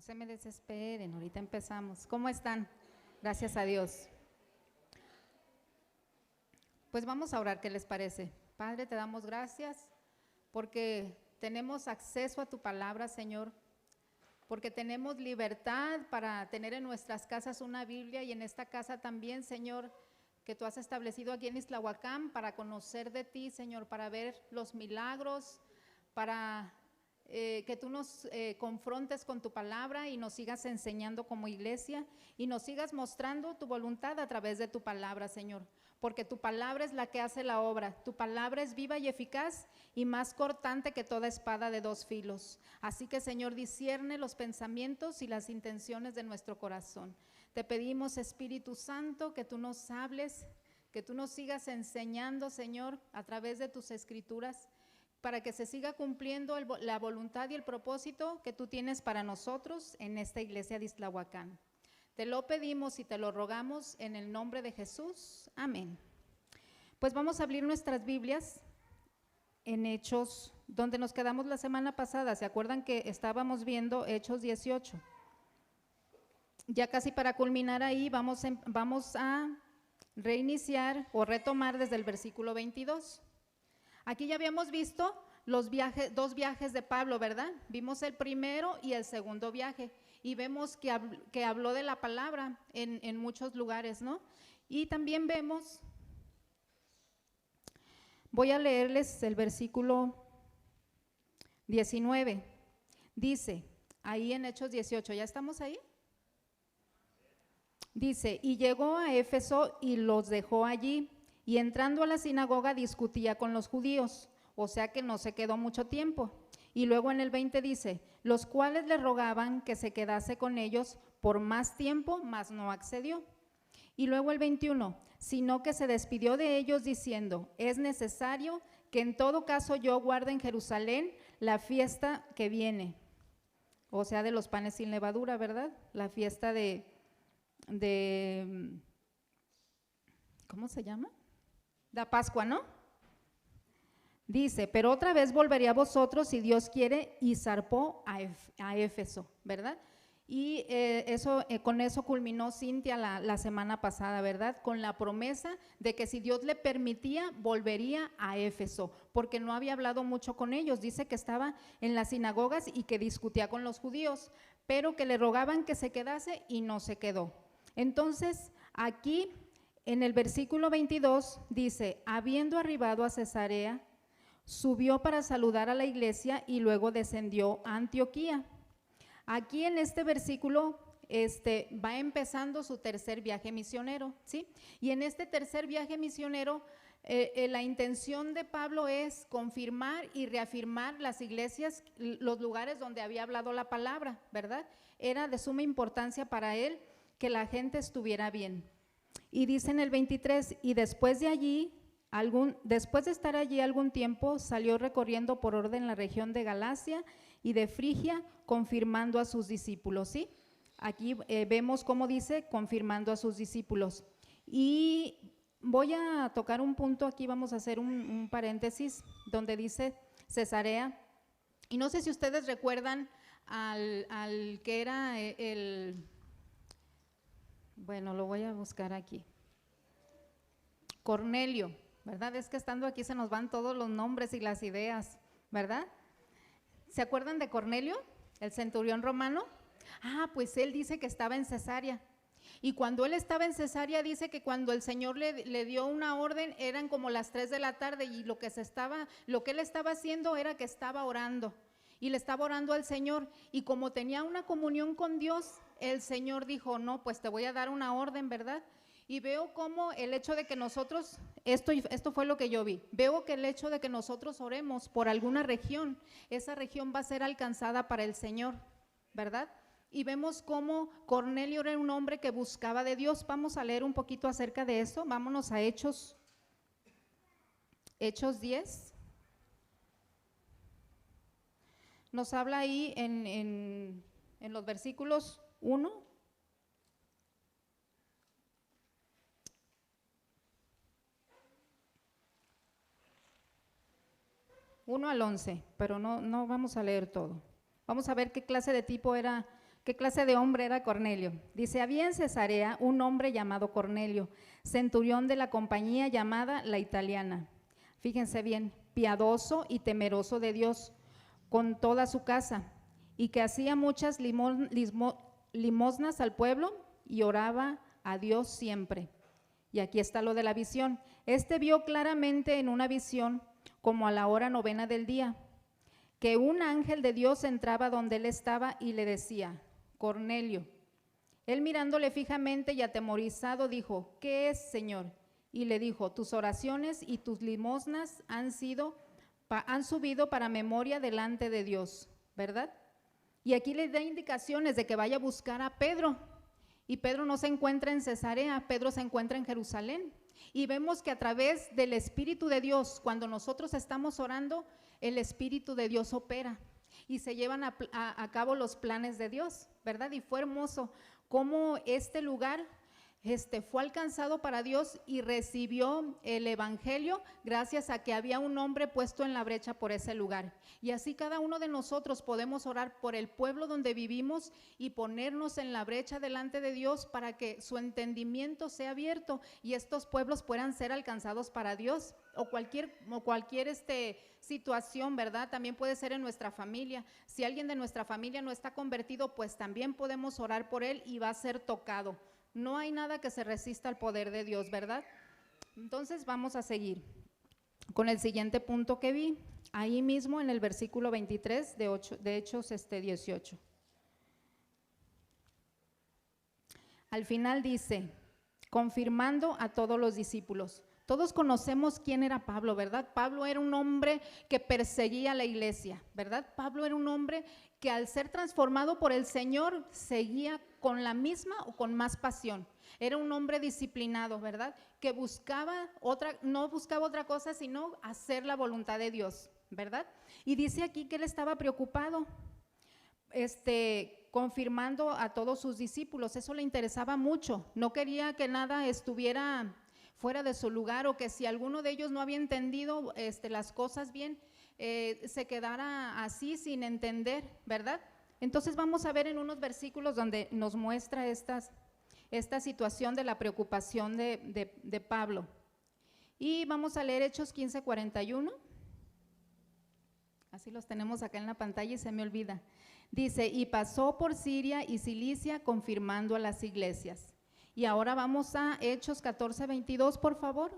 se me desesperen, ahorita empezamos. ¿Cómo están? Gracias a Dios. Pues vamos a orar, ¿qué les parece? Padre, te damos gracias porque tenemos acceso a tu palabra, Señor, porque tenemos libertad para tener en nuestras casas una Biblia y en esta casa también, Señor, que tú has establecido aquí en Ixtlahuacán para conocer de ti, Señor, para ver los milagros, para que tú nos confrontes con tu palabra y nos sigas enseñando como iglesia y nos sigas mostrando tu voluntad a través de tu palabra, Señor, porque tu palabra es la que hace la obra, tu palabra es viva y eficaz y más cortante que toda espada de dos filos. Así que, Señor, discierne los pensamientos y las intenciones de nuestro corazón. Te pedimos, Espíritu Santo, que tú nos hables, que tú nos sigas enseñando, Señor, a través de tus escrituras, para que se siga cumpliendo la voluntad y el propósito que tú tienes para nosotros en esta iglesia de Ixtlahuacán. Te lo pedimos y te lo rogamos en el nombre de Jesús. Amén. Pues vamos a abrir nuestras Biblias en Hechos, donde nos quedamos la semana pasada. ¿Se acuerdan que estábamos viendo Hechos 18? Ya casi para culminar ahí, vamos a reiniciar o retomar desde el versículo 22. Aquí ya habíamos visto dos viajes de Pablo, ¿verdad? Vimos el primero y el segundo viaje y vemos que habló de la palabra en muchos lugares, ¿no? Y también vemos, voy a leerles el versículo 19, dice, ahí en Hechos 18, ¿ya estamos ahí? Dice, y llegó a Éfeso y los dejó allí, y entrando a la sinagoga discutía con los judíos, o sea que no se quedó mucho tiempo. Y luego en el 20 dice, los cuales le rogaban que se quedase con ellos por más tiempo, mas no accedió. Y luego el 21, sino que se despidió de ellos diciendo, es necesario que en todo caso yo guarde en Jerusalén la fiesta que viene, o sea de los panes sin levadura, ¿verdad? La fiesta de ¿cómo se llama? La Pascua, ¿no? Dice, pero otra vez volveré a vosotros si Dios quiere, y zarpó a Éfeso, ¿verdad? Y con eso culminó Cintia la semana pasada, ¿verdad? Con la promesa de que si Dios le permitía, volvería a Éfeso, porque no había hablado mucho con ellos. Dice que estaba en las sinagogas y que discutía con los judíos, pero que le rogaban que se quedase y no se quedó. Entonces, aquí en el versículo 22 dice, habiendo arribado a Cesarea, subió para saludar a la iglesia y luego descendió a Antioquía. Aquí en este versículo va empezando su tercer viaje misionero, ¿sí? Y en este tercer viaje misionero, la intención de Pablo es confirmar y reafirmar las iglesias, los lugares donde había hablado la palabra, ¿verdad? Era de suma importancia para él que la gente estuviera bien. Y dice en el 23, y después de estar allí algún tiempo, salió recorriendo por orden la región de Galacia y de Frigia, confirmando a sus discípulos, ¿sí? Aquí vemos cómo dice, confirmando a sus discípulos. Y voy a tocar un punto, aquí vamos a hacer un paréntesis, donde dice Cesarea, y no sé si ustedes recuerdan al que era bueno, lo voy a buscar aquí, Cornelio, ¿verdad? Es que estando aquí se nos van todos los nombres y las ideas, ¿verdad? ¿Se acuerdan de Cornelio, el centurión romano? Pues él dice que estaba en Cesarea. Y cuando él estaba en Cesarea, dice que cuando el Señor le dio una orden, eran como las 3 de la tarde y lo que él estaba haciendo era que estaba orando. Y le estaba orando al Señor. Y como tenía una comunión con Dios, el Señor dijo, no, pues te voy a dar una orden, ¿verdad? Y veo como el hecho de que nosotros, esto fue lo que yo vi, veo que el hecho de que nosotros oremos por alguna región, esa región va a ser alcanzada para el Señor, ¿verdad? Y vemos cómo Cornelio era un hombre que buscaba de Dios. Vamos a leer un poquito acerca de eso, vámonos a Hechos 10. Nos habla ahí en los versículos 1 al 11, pero no vamos a leer todo. Vamos a ver qué clase de tipo era ¿Qué clase de hombre era Cornelio? Dice, había en Cesarea un hombre llamado Cornelio, centurión de la compañía llamada La Italiana. Fíjense bien, piadoso y temeroso de Dios con toda su casa, y que hacía muchas limosnas al pueblo y oraba a Dios siempre. Y aquí está lo de la visión. Este vio claramente en una visión, como a la hora 9 del día, que un ángel de Dios entraba donde él estaba y le decía, Cornelio. Él mirándole fijamente y atemorizado dijo, ¿qué es, Señor? Y le dijo, tus oraciones y tus limosnas han subido para memoria delante de Dios, ¿verdad? Y aquí le da indicaciones de que vaya a buscar a Pedro. Y Pedro no se encuentra en Cesarea, Pedro se encuentra en Jerusalén. Y vemos que a través del Espíritu de Dios, cuando nosotros estamos orando, el Espíritu de Dios opera y se llevan a cabo los planes de Dios, ¿verdad? Y fue hermoso cómo este lugar fue alcanzado para Dios y recibió el evangelio gracias a que había un hombre puesto en la brecha por ese lugar. Y así cada uno de nosotros podemos orar por el pueblo donde vivimos y ponernos en la brecha delante de Dios para que su entendimiento sea abierto y estos pueblos puedan ser alcanzados para Dios. O cualquier situación, ¿verdad? También puede ser en nuestra familia. Si alguien de nuestra familia no está convertido, pues también podemos orar por él y va a ser tocado. No hay nada que se resista al poder de Dios, ¿verdad? Entonces vamos a seguir con el siguiente punto que vi, ahí mismo en el versículo 23 de Hechos 18. Al final dice, confirmando a todos los discípulos. Todos conocemos quién era Pablo, ¿verdad? Pablo era un hombre que perseguía a la iglesia, ¿verdad? Pablo era un hombre que al ser transformado por el Señor seguía con la misma o con más pasión. Era un hombre disciplinado, ¿verdad? Que no buscaba otra cosa sino hacer la voluntad de Dios, ¿verdad? Y dice aquí que él estaba preocupado, confirmando a todos sus discípulos. Eso le interesaba mucho. No quería que nada estuviera fuera de su lugar o que si alguno de ellos no había entendido las cosas bien, se quedara así sin entender, ¿verdad? Entonces vamos a ver en unos versículos donde nos muestra esta situación de la preocupación de Pablo. Y vamos a leer Hechos 15:41. Así los tenemos acá en la pantalla y se me olvida. Dice, y pasó por Siria y Cilicia confirmando a las iglesias. Y ahora vamos a Hechos 14:22, por favor.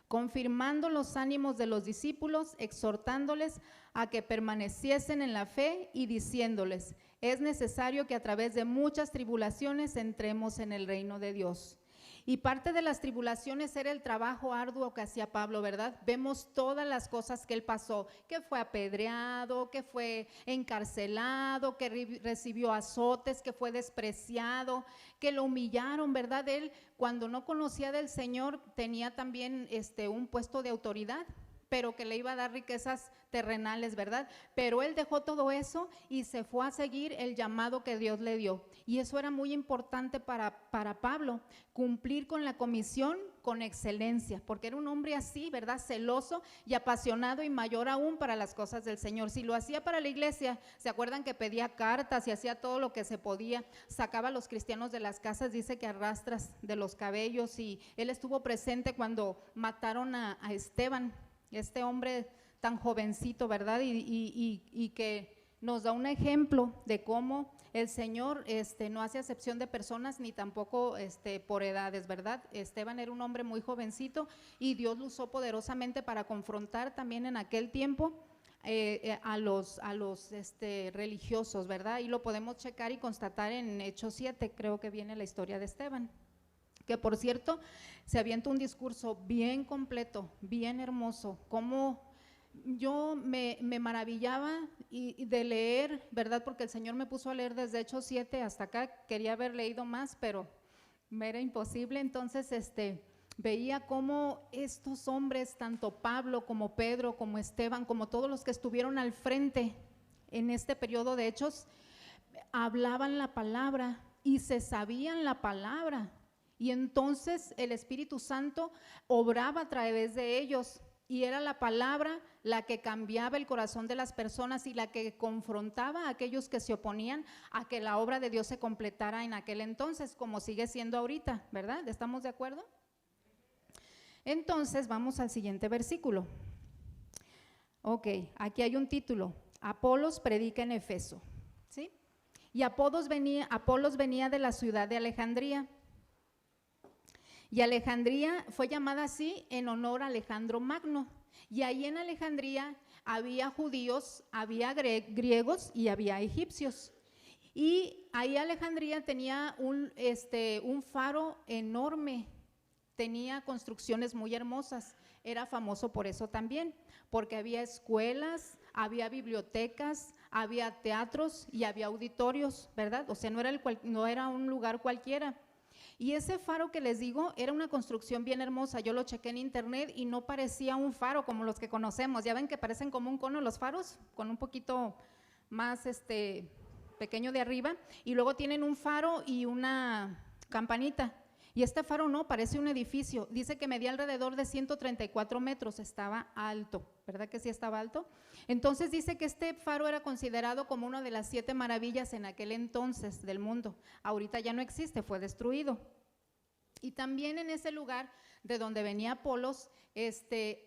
Confirmando los ánimos de los discípulos, exhortándoles a que permaneciesen en la fe y diciéndoles, es necesario que a través de muchas tribulaciones entremos en el reino de Dios. Y parte de las tribulaciones era el trabajo arduo que hacía Pablo, ¿verdad? Vemos todas las cosas que él pasó, que fue apedreado, que fue encarcelado, que recibió azotes, que fue despreciado, que lo humillaron, ¿verdad? Él, cuando no conocía del Señor, tenía también un puesto de autoridad, pero que le iba a dar riquezas terrenales, ¿verdad? Pero él dejó todo eso y se fue a seguir el llamado que Dios le dio. Y eso era muy importante para Pablo, cumplir con la comisión con excelencia, porque era un hombre así, ¿verdad? Celoso y apasionado y mayor aún para las cosas del Señor. Si lo hacía para la iglesia, ¿se acuerdan que pedía cartas y hacía todo lo que se podía? Sacaba a los cristianos de las casas, dice que a rastras de los cabellos, y él estuvo presente cuando mataron a Esteban, este hombre tan jovencito, ¿verdad? Y que nos da un ejemplo de cómo el Señor no hace acepción de personas ni tampoco por edades, ¿verdad? Esteban era un hombre muy jovencito y Dios lo usó poderosamente para confrontar también en aquel tiempo a los religiosos, ¿verdad? Y lo podemos checar y constatar en Hechos 7, creo que viene la historia de Esteban, que por cierto se avienta un discurso bien completo, bien hermoso, como yo me maravillaba de leer, ¿verdad? Porque el Señor me puso a leer desde Hechos 7 hasta acá, quería haber leído más, pero me era imposible. Entonces veía cómo estos hombres, tanto Pablo como Pedro, como Esteban, como todos los que estuvieron al frente en este periodo de Hechos, hablaban la palabra y se sabían la palabra. Y entonces el Espíritu Santo obraba a través de ellos. y era la palabra la que cambiaba el corazón de las personas y la que confrontaba a aquellos que se oponían a que la obra de Dios se completara en aquel entonces, como sigue siendo ahorita, ¿verdad? ¿Estamos de acuerdo? Entonces vamos al siguiente versículo. Ok, aquí hay un título, Apolos predica en Efeso, ¿sí? Y Apolos venía de la ciudad de Alejandría. Y Alejandría fue llamada así en honor a Alejandro Magno. Y ahí en Alejandría había judíos, había griegos y había egipcios. Y ahí Alejandría tenía un faro enorme, tenía construcciones muy hermosas, era famoso por eso también, porque había escuelas, había bibliotecas, había teatros y había auditorios, ¿verdad? O sea, no era un lugar cualquiera. Y ese faro que les digo era una construcción bien hermosa, yo lo chequé en internet y no parecía un faro como los que conocemos, ya ven que parecen como un cono los faros, con un poquito más pequeño de arriba, y luego tienen un faro y una campanita, y este faro no, parece un edificio, dice que medía alrededor de 134 metros, estaba alto, ¿verdad que sí estaba alto? Entonces dice que este faro era considerado como una de las 7 maravillas en aquel entonces del mundo, ahorita ya no existe, fue destruido. Y también en ese lugar de donde venía Apolos,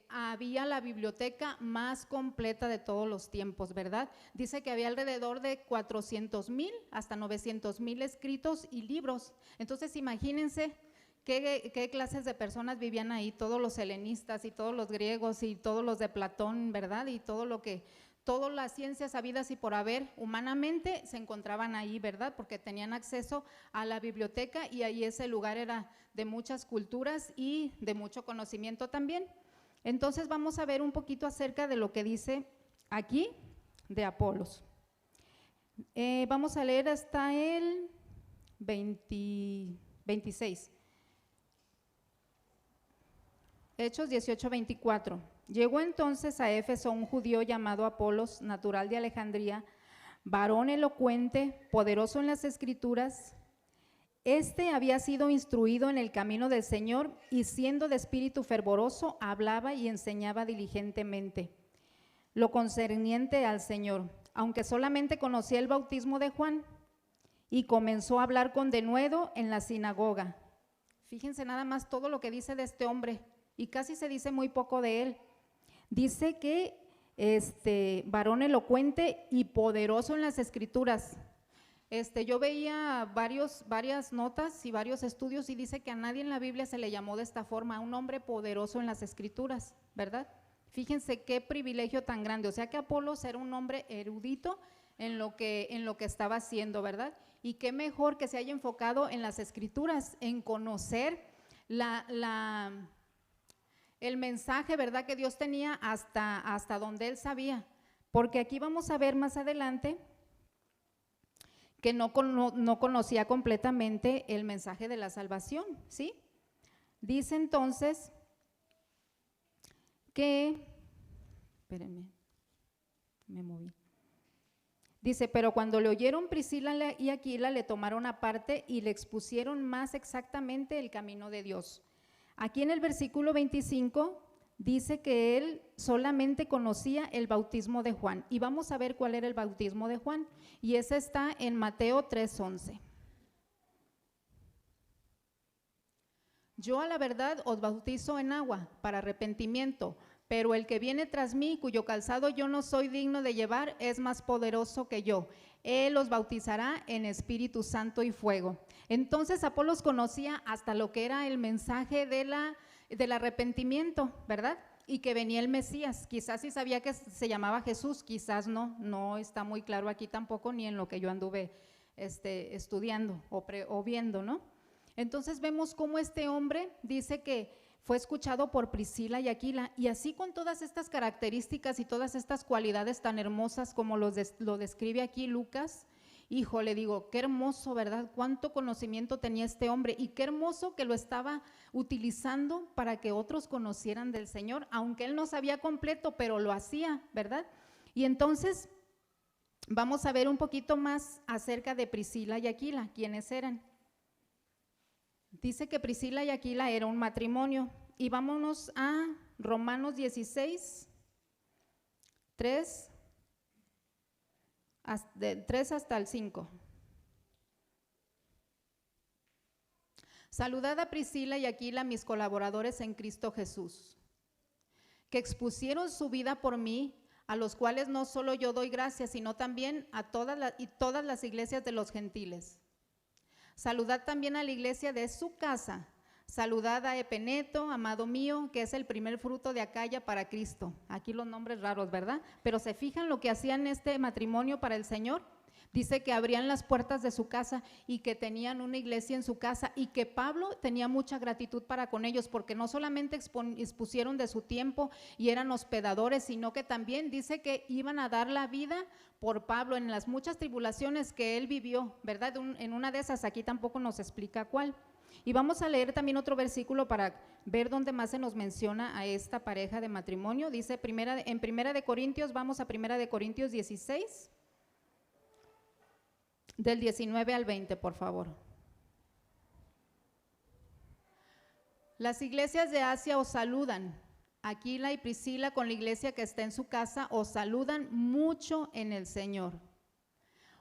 había la biblioteca más completa de todos los tiempos, ¿verdad? Dice que había alrededor de 400,000 hasta 900,000 escritos y libros. Entonces imagínense qué clases de personas vivían ahí, todos los helenistas y todos los griegos y todos los de Platón, ¿verdad? Y todas las ciencias habidas y por haber humanamente se encontraban ahí, ¿verdad? Porque tenían acceso a la biblioteca y ahí ese lugar era de muchas culturas y de mucho conocimiento también. Entonces vamos a ver un poquito acerca de lo que dice aquí de Apolos. Vamos a leer hasta el 26. Hechos 18:24. Llegó entonces a Éfeso un judío llamado Apolos, natural de Alejandría, varón elocuente, poderoso en las Escrituras. Había sido instruido en el camino del Señor y siendo de espíritu fervoroso, hablaba y enseñaba diligentemente lo concerniente al Señor, aunque solamente conocía el bautismo de Juan, y comenzó a hablar con denuedo en la sinagoga. Fíjense nada más todo lo que dice de este hombre, y casi se dice muy poco de él. Dice que varón elocuente y poderoso en las Escrituras. Yo veía varias notas y varios estudios y dice que a nadie en la Biblia se le llamó de esta forma, a un hombre poderoso en las Escrituras, ¿verdad? Fíjense qué privilegio tan grande, o sea que Apolos era un hombre erudito en lo que estaba haciendo, ¿verdad? Y qué mejor que se haya enfocado en las Escrituras, en conocer el mensaje, ¿verdad?, que Dios tenía hasta donde él sabía, porque aquí vamos a ver más adelante que no conocía completamente el mensaje de la salvación, ¿sí? Dice entonces que, espérenme, me moví. Dice, pero cuando le oyeron Priscila y Aquila, le tomaron aparte y le expusieron más exactamente el camino de Dios. Aquí en el versículo 25 dice que él solamente conocía el bautismo de Juan. Y vamos a ver cuál era el bautismo de Juan. Y ese está en Mateo 3:11. Yo a la verdad os bautizo en agua para arrepentimiento, pero el que viene tras mí, cuyo calzado yo no soy digno de llevar, es más poderoso que yo. Él los bautizará en Espíritu Santo y fuego. Entonces Apolos conocía hasta lo que era el mensaje del arrepentimiento, ¿verdad? Y que venía el Mesías. Quizás sí sabía que se llamaba Jesús, quizás no está muy claro aquí tampoco, ni en lo que yo anduve estudiando o viendo, ¿no? Entonces vemos cómo este hombre dice que fue escuchado por Priscila y Aquila, y así con todas estas características y todas estas cualidades tan hermosas como lo describe aquí Lucas. Híjole, digo, qué hermoso, ¿verdad? Cuánto conocimiento tenía este hombre y qué hermoso que lo estaba utilizando para que otros conocieran del Señor, aunque él no sabía completo, pero lo hacía, ¿verdad? Y entonces vamos a ver un poquito más acerca de Priscila y Aquila, quiénes eran. Dice que Priscila y Aquila era un matrimonio, y vámonos a Romanos 16, 3 hasta el 5. Saludad a Priscila y Aquila, mis colaboradores en Cristo Jesús, que expusieron su vida por mí, a los cuales no solo yo doy gracias, sino también a todas las iglesias de los gentiles. Saludad también a la iglesia de su casa. Saludad a Epeneto, amado mío, que es el primer fruto de Acaya para Cristo. Aquí los nombres raros, ¿verdad? Pero se fijan lo que hacían este matrimonio para el Señor. Dice que abrían las puertas de su casa y que tenían una iglesia en su casa y que Pablo tenía mucha gratitud para con ellos, porque no solamente expusieron de su tiempo y eran hospedadores, sino que también dice que iban a dar la vida por Pablo en las muchas tribulaciones que él vivió, ¿verdad? En una de esas, aquí tampoco nos explica cuál. Y vamos a leer también otro versículo para ver dónde más se nos menciona a esta pareja de matrimonio. Dice en Primera de Corintios, vamos a Primera de Corintios 16. Del 19 al 20, por favor. Las iglesias de Asia os saludan. Aquila y Priscila con la iglesia que está en su casa os saludan mucho en el Señor.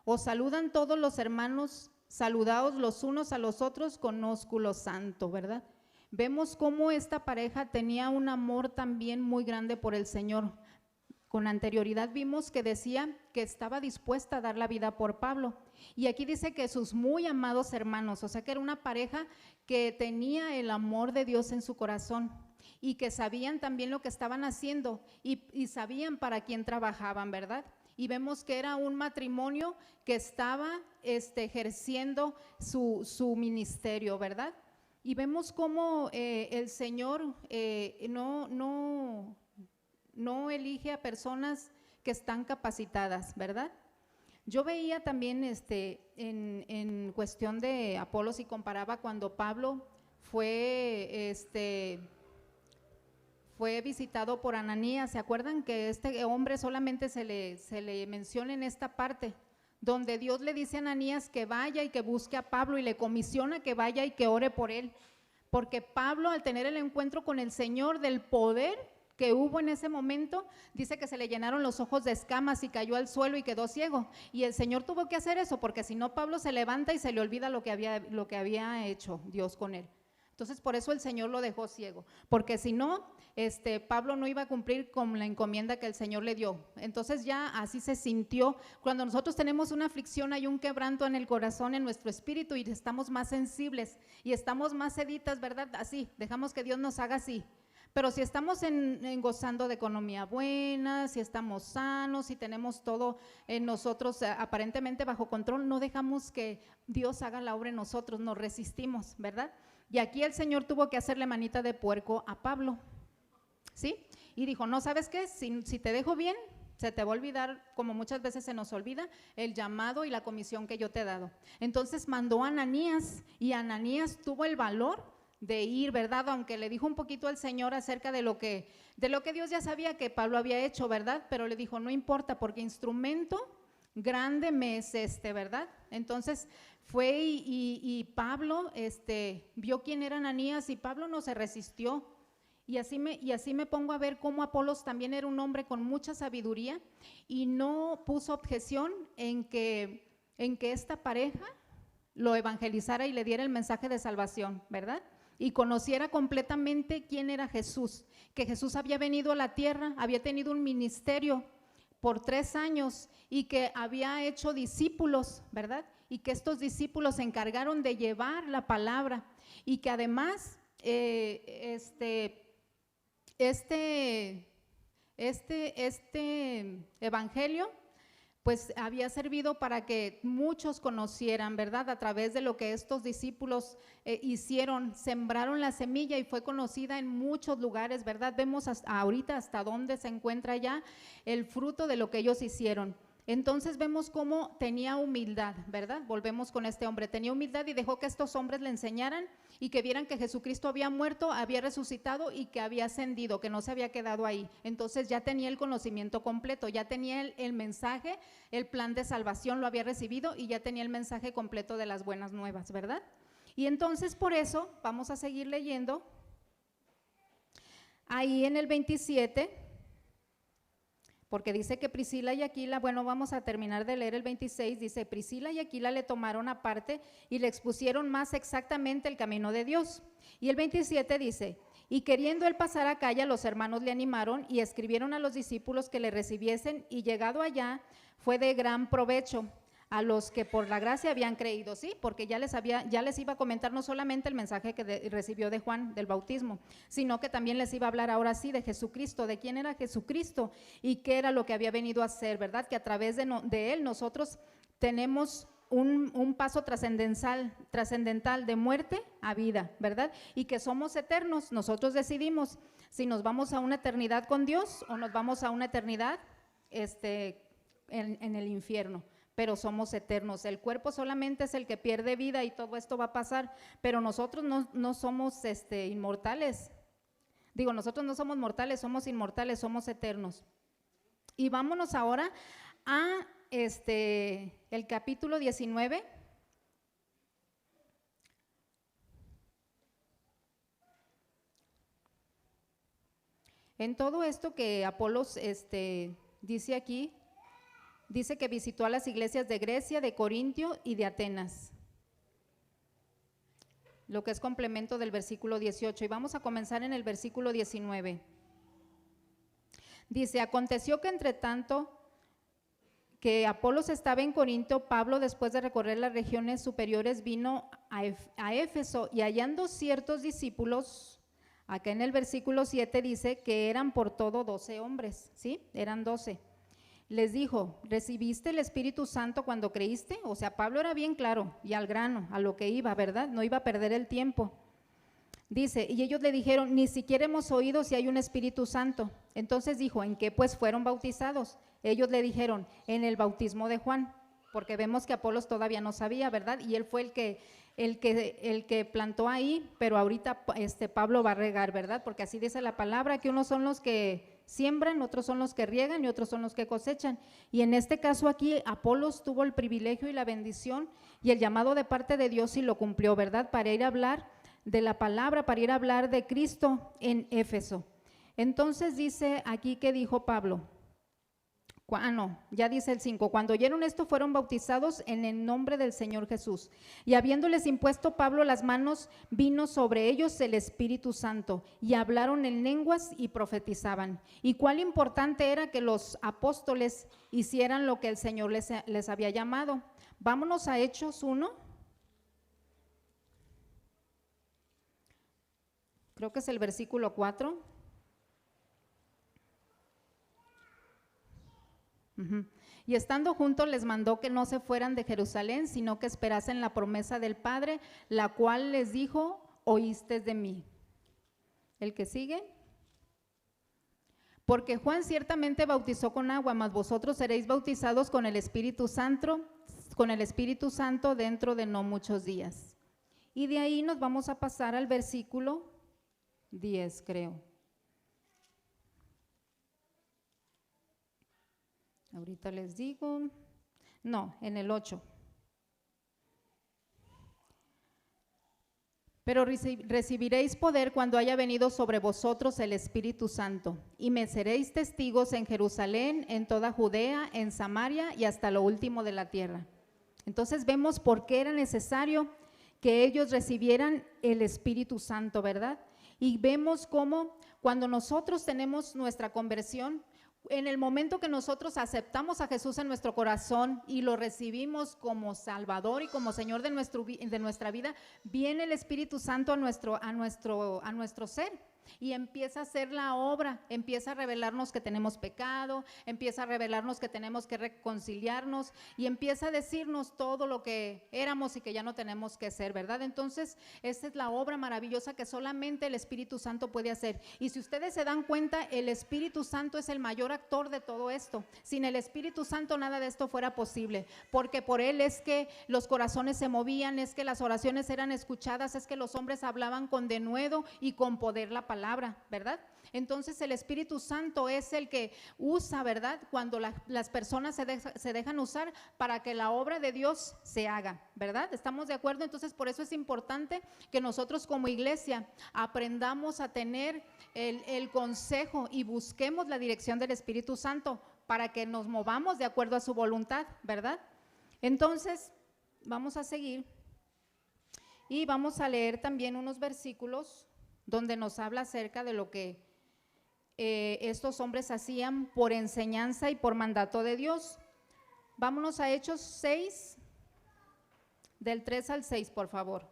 Os saludan todos los hermanos, saludaos los unos a los otros con ósculo santo, ¿verdad? Vemos cómo esta pareja tenía un amor también muy grande por el Señor. Con anterioridad vimos que decía que estaba dispuesta a dar la vida por Pablo. Y aquí dice que sus muy amados hermanos, o sea que era una pareja que tenía el amor de Dios en su corazón y que sabían también lo que estaban haciendo y sabían para quién trabajaban, ¿verdad? Y vemos que era un matrimonio que estaba ejerciendo su ministerio, ¿verdad? Y vemos cómo el Señor no elige a personas que están capacitadas, ¿verdad? Yo veía también en cuestión de Apolos y comparaba cuando Pablo fue visitado por Ananías. ¿Se acuerdan que este hombre solamente se le menciona en esta parte? Donde Dios le dice a Ananías que vaya y que busque a Pablo y le comisiona que vaya y que ore por él. Porque Pablo, al tener el encuentro con el Señor del poder que hubo en ese momento, dice que se le llenaron los ojos de escamas y cayó al suelo y quedó ciego. Y el Señor tuvo que hacer eso, porque si no Pablo se levanta y se le olvida lo que había hecho Dios con él. Entonces por eso el Señor lo dejó ciego, porque si no, Pablo no iba a cumplir con la encomienda que el Señor le dio. Entonces ya así se sintió. Cuando nosotros tenemos una aflicción, hay un quebranto en el corazón, en nuestro espíritu, y estamos más sensibles y estamos más seditas, ¿verdad? Así, dejamos que Dios nos haga así. Pero si estamos gozando de economía buena, si estamos sanos, si tenemos todo en nosotros aparentemente bajo control, no dejamos que Dios haga la obra en nosotros, nos resistimos, ¿verdad? Y aquí el Señor tuvo que hacerle manita de puerco a Pablo, ¿sí? Y dijo, no, ¿sabes qué? Si te dejo bien, se te va a olvidar, como muchas veces se nos olvida, el llamado y la comisión que yo te he dado. Entonces mandó a Ananías, y Ananías tuvo el valor de ir, ¿verdad? Aunque le dijo un poquito al Señor acerca de lo que Dios ya sabía que Pablo había hecho, ¿verdad? Pero le dijo, no importa, porque instrumento grande me es ¿verdad? Entonces fue y Pablo vio quién era Ananías, y Pablo no se resistió. Y así me pongo a ver cómo Apolos también era un hombre con mucha sabiduría y no puso objeción en que esta pareja lo evangelizara y le diera el mensaje de salvación, ¿verdad? Y conociera completamente quién era Jesús, que Jesús había venido a la tierra, había tenido un ministerio por 3 años y que había hecho discípulos, ¿verdad? Y que estos discípulos se encargaron de llevar la palabra y que además este evangelio pues había servido para que muchos conocieran, ¿verdad? A través de lo que estos discípulos hicieron, sembraron la semilla y fue conocida en muchos lugares, ¿verdad? Vemos ahorita hasta dónde se encuentra ya el fruto de lo que ellos hicieron. Entonces vemos cómo tenía humildad, ¿verdad? Volvemos con este hombre, tenía humildad y dejó que estos hombres le enseñaran y que vieran que Jesucristo había muerto, había resucitado y que había ascendido, que no se había quedado ahí. Entonces ya tenía el conocimiento completo, ya tenía el mensaje, el plan de salvación lo había recibido y ya tenía el mensaje completo de las buenas nuevas, ¿verdad? Y entonces por eso vamos a seguir leyendo. ahí en el 27, porque dice que Priscila y Aquila, bueno, vamos a terminar de leer el 26, dice, Priscila y Aquila le tomaron aparte y le expusieron más exactamente el camino de Dios. Y el 27 dice, y queriendo él pasar a Acaya, los hermanos le animaron y escribieron a los discípulos que le recibiesen, y llegado allá fue de gran provecho a los que por la gracia habían creído, sí, porque ya les iba a comentar no solamente el mensaje que recibió de Juan del bautismo, sino que también les iba a hablar ahora sí de Jesucristo, de quién era Jesucristo y qué era lo que había venido a hacer, ¿verdad? Que a través de él nosotros tenemos un paso trascendental de muerte a vida, ¿verdad? Y que somos eternos. Nosotros decidimos si nos vamos a una eternidad con Dios o nos vamos a una eternidad en el infierno, pero somos eternos. El cuerpo solamente es el que pierde vida y todo esto va a pasar, pero nosotros no somos inmortales. Digo, nosotros no somos mortales, somos inmortales, somos eternos. Y vámonos ahora a el capítulo 19. En todo esto que Apolos dice aquí, dice que visitó a las iglesias de Grecia, de Corintio y de Atenas, lo que es complemento del versículo 18. Y vamos a comenzar en el versículo 19. Dice, aconteció que entre tanto que Apolos estaba en Corinto, Pablo, después de recorrer las regiones superiores, vino a Éfeso, y hallando ciertos discípulos, acá en el versículo 7 dice que eran por todo 12 hombres, ¿sí? Eran 12. Les dijo, ¿recibiste el Espíritu Santo cuando creíste? O sea, Pablo era bien claro y al grano, a lo que iba, ¿verdad? No iba a perder el tiempo. Dice, y ellos le dijeron, ni siquiera hemos oído si hay un Espíritu Santo. Entonces dijo, ¿en qué pues fueron bautizados? Ellos le dijeron, en el bautismo de Juan, porque vemos que Apolos todavía no sabía, ¿verdad? Y él fue el que plantó ahí, pero ahorita Pablo va a regar, ¿verdad? Porque así dice la palabra, que unos son los que siembran, otros son los que riegan y otros son los que cosechan. Y en este caso aquí, Apolos tuvo el privilegio y la bendición y el llamado de parte de Dios y lo cumplió, ¿verdad? Para ir a hablar de la palabra, para ir a hablar de Cristo en Éfeso. Entonces dice aquí que dijo Pablo, ya dice el 5, cuando oyeron esto fueron bautizados en el nombre del Señor Jesús, y habiéndoles impuesto Pablo las manos, vino sobre ellos el Espíritu Santo, y hablaron en lenguas y profetizaban. Y cuál importante era que los apóstoles hicieran lo que el Señor les había llamado. Vámonos a Hechos 1. Creo que es el versículo 4. Y estando juntos les mandó que no se fueran de Jerusalén, sino que esperasen la promesa del Padre, la cual les dijo, oíste de mí. ¿El que sigue? Porque Juan ciertamente bautizó con agua, mas vosotros seréis bautizados con el Espíritu Santo dentro de no muchos días. Y de ahí nos vamos a pasar al versículo 10, creo. Ahorita les digo, no, en el 8. Pero recibiréis poder cuando haya venido sobre vosotros el Espíritu Santo, y me seréis testigos en Jerusalén, en toda Judea, en Samaria y hasta lo último de la tierra. Entonces vemos por qué era necesario que ellos recibieran el Espíritu Santo, ¿verdad? Y vemos cómo cuando nosotros tenemos nuestra conversión, en el momento que nosotros aceptamos a Jesús en nuestro corazón y lo recibimos como Salvador y como Señor de nuestra vida, viene el Espíritu Santo a nuestro ser y empieza a hacer la obra, empieza a revelarnos que tenemos pecado, empieza a revelarnos que tenemos que reconciliarnos y empieza a decirnos todo lo que éramos y que ya no tenemos que ser, ¿verdad? Entonces, esta es la obra maravillosa que solamente el Espíritu Santo puede hacer. Y si ustedes se dan cuenta, el Espíritu Santo es el mayor actor de todo esto. Sin el Espíritu Santo nada de esto fuera posible, porque por él es que los corazones se movían, es que las oraciones eran escuchadas, es que los hombres hablaban con denuedo y con poder la palabra, ¿verdad? Entonces el Espíritu Santo es el que usa, ¿verdad? Cuando las personas se dejan usar para que la obra de Dios se haga, ¿verdad? ¿Estamos de acuerdo? Entonces por eso es importante que nosotros como iglesia aprendamos a tener el consejo y busquemos la dirección del Espíritu Santo para que nos movamos de acuerdo a su voluntad, ¿verdad? Entonces vamos a seguir y vamos a leer también unos versículos donde nos habla acerca de lo que estos hombres hacían por enseñanza y por mandato de Dios. Vámonos a Hechos 6, del 3 al 6, por favor.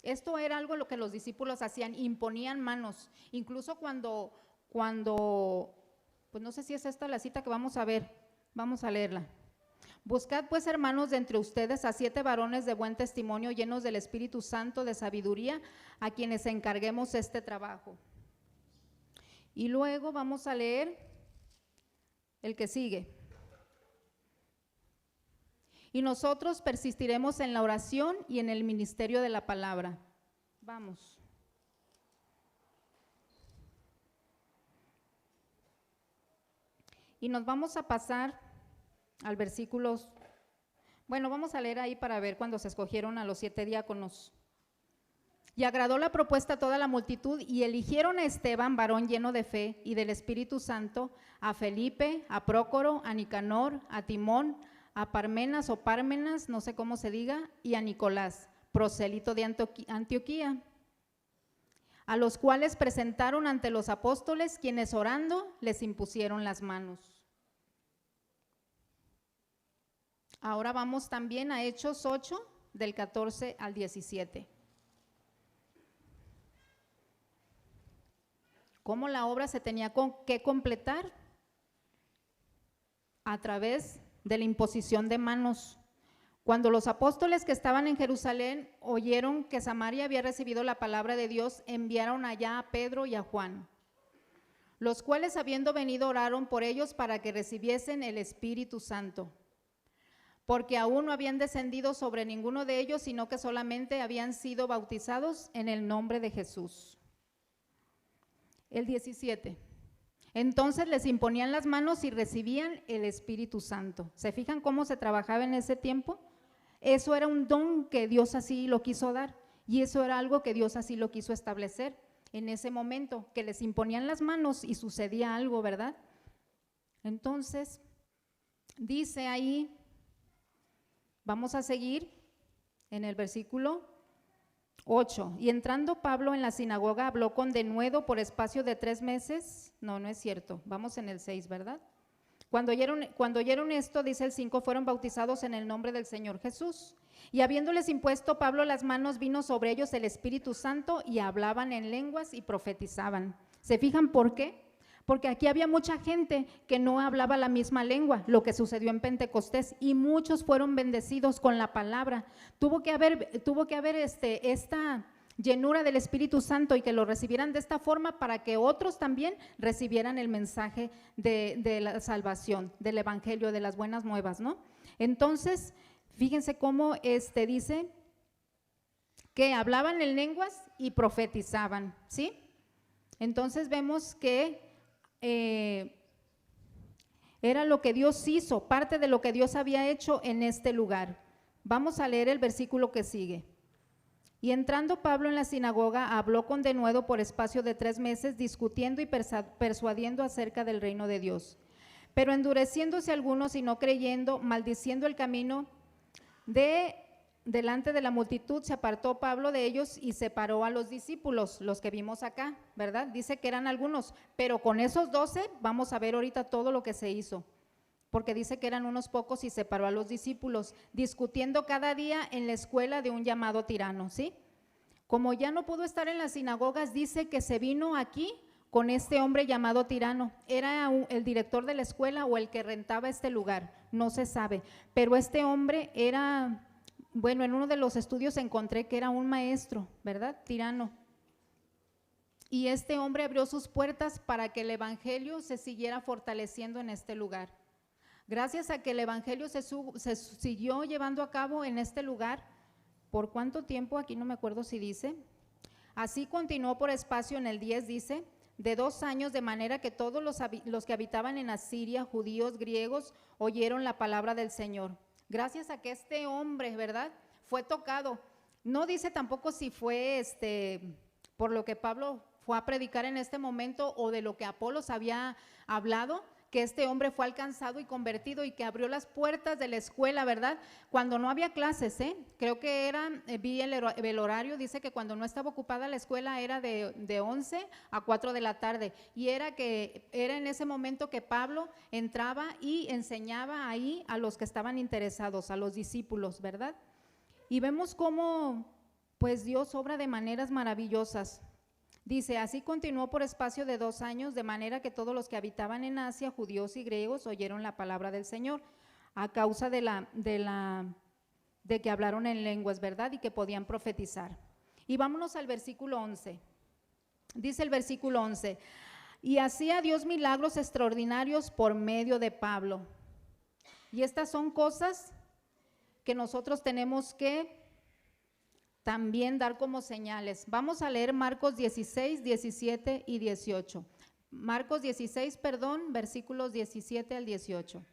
Esto era algo lo que los discípulos hacían, imponían manos, incluso cuando, pues no sé si es esta la cita que vamos a ver, vamos a leerla. Buscad pues, hermanos, de entre ustedes a 7 varones de buen testimonio, llenos del Espíritu Santo, de sabiduría, a quienes encarguemos este trabajo. Y luego vamos a leer el que sigue. Y nosotros persistiremos en la oración y en el ministerio de la palabra. Vamos. Y nos vamos a pasar al versículo, bueno, vamos a leer ahí para ver cuando se escogieron a los 7 diáconos. Y agradó la propuesta a toda la multitud y eligieron a Esteban, varón lleno de fe y del Espíritu Santo, a Felipe, a Prócoro, a Nicanor, a Timón, a Parmenas o Pármenas, no sé cómo se diga, y a Nicolás, prosélito de Antioquía, a los cuales presentaron ante los apóstoles, quienes orando les impusieron las manos. Ahora vamos también a Hechos 8, del 14 al 17. ¿Cómo la obra se tenía que completar? A través de la imposición de manos. Cuando los apóstoles que estaban en Jerusalén oyeron que Samaria había recibido la palabra de Dios, enviaron allá a Pedro y a Juan, los cuales habiendo venido oraron por ellos para que recibiesen el Espíritu Santo, porque aún no habían descendido sobre ninguno de ellos, sino que solamente habían sido bautizados en el nombre de Jesús. El 17. Entonces les imponían las manos y recibían el Espíritu Santo. ¿Se fijan cómo se trabajaba en ese tiempo? Eso era un don que Dios así lo quiso dar, y eso era algo que Dios así lo quiso establecer en ese momento, que les imponían las manos y sucedía algo, ¿verdad? Entonces, dice ahí, vamos a seguir en el versículo 8. Y entrando Pablo en la sinagoga, habló con denuedo por espacio de 3 meses. No, no es cierto. Vamos en el 6, ¿verdad? Cuando oyeron esto, dice el 5, fueron bautizados en el nombre del Señor Jesús. Y habiéndoles impuesto Pablo las manos, vino sobre ellos el Espíritu Santo y hablaban en lenguas y profetizaban. ¿Se fijan por qué? Porque aquí había mucha gente que no hablaba la misma lengua, lo que sucedió en Pentecostés, y muchos fueron bendecidos con la palabra. Tuvo que haber esta llenura del Espíritu Santo y que lo recibieran de esta forma para que otros también recibieran el mensaje de la salvación, del evangelio, de las buenas nuevas, ¿no? Entonces, fíjense cómo dice que hablaban en lenguas y profetizaban, ¿sí? Entonces vemos que era lo que Dios hizo, parte de lo que Dios había hecho en este lugar. Vamos a leer el versículo que sigue. Y entrando Pablo en la sinagoga, habló con denuedo por espacio de 3 meses, discutiendo y persuadiendo acerca del reino de Dios. Pero endureciéndose algunos y no creyendo, maldiciendo el camino delante de la multitud, se apartó Pablo de ellos y separó a los discípulos, los que vimos acá, ¿verdad? Dice que eran algunos, pero con esos 12 vamos a ver ahorita todo lo que se hizo, porque dice que eran unos pocos y separó a los discípulos, discutiendo cada día en la escuela de un llamado tirano, ¿sí? Como ya no pudo estar en las sinagogas, dice que se vino aquí con este hombre llamado Tirano. Era el director de la escuela o el que rentaba este lugar, no se sabe, pero este hombre era... Bueno, en uno de los estudios encontré que era un maestro, ¿verdad? Tirano. Y este hombre abrió sus puertas para que el evangelio se siguiera fortaleciendo en este lugar. Gracias a que el evangelio se siguió llevando a cabo en este lugar, ¿por cuánto tiempo? Aquí no me acuerdo si dice. Así continuó por espacio en el 10, dice, de 2 años, de manera que todos los que habitaban en Asiria, judíos, griegos, oyeron la palabra del Señor. Gracias a que este hombre, ¿verdad?, fue tocado. No dice tampoco si fue por lo que Pablo fue a predicar en este momento o de lo que Apolos había hablado, que este hombre fue alcanzado y convertido y que abrió las puertas de la escuela, ¿verdad? Cuando no había clases, creo que vi el horario, dice que cuando no estaba ocupada la escuela era de 11 a 4 de la tarde, y era en ese momento que Pablo entraba y enseñaba ahí a los que estaban interesados, a los discípulos, ¿verdad? Y vemos cómo pues Dios obra de maneras maravillosas. Dice, así continuó por espacio de 2 años, de manera que todos los que habitaban en Asia, judíos y griegos, oyeron la palabra del Señor, a causa de que hablaron en lenguas, ¿verdad? Y que podían profetizar. Y vámonos al versículo 11. Dice el versículo 11, y hacía Dios milagros extraordinarios por medio de Pablo. Y estas son cosas que nosotros tenemos que también dar como señales. Vamos a leer Marcos 16, 17 y 18. Marcos 16, versículos 17 al 18.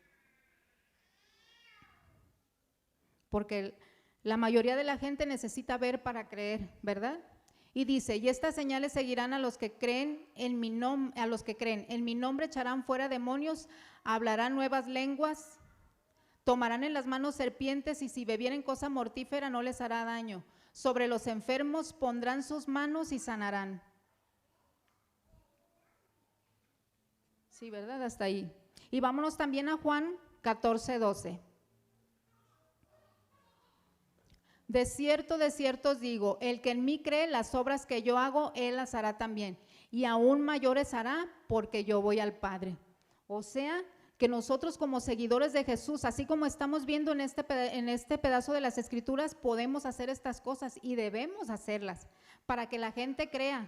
Porque la mayoría de la gente necesita ver para creer, ¿verdad? Y dice, y estas señales seguirán a los que creen en mi nombre, en mi nombre echarán fuera demonios, hablarán nuevas lenguas, tomarán en las manos serpientes, y si bebieren cosa mortífera no les hará daño. Sobre los enfermos pondrán sus manos y sanarán. Sí, ¿verdad? Hasta ahí. Y vámonos también a Juan 14, 12. De cierto os digo, el que en mí cree, las obras que yo hago, él las hará también, y aún mayores hará, porque yo voy al Padre. O sea, que nosotros como seguidores de Jesús, así como estamos viendo en este pedazo de las Escrituras, podemos hacer estas cosas y debemos hacerlas para que la gente crea.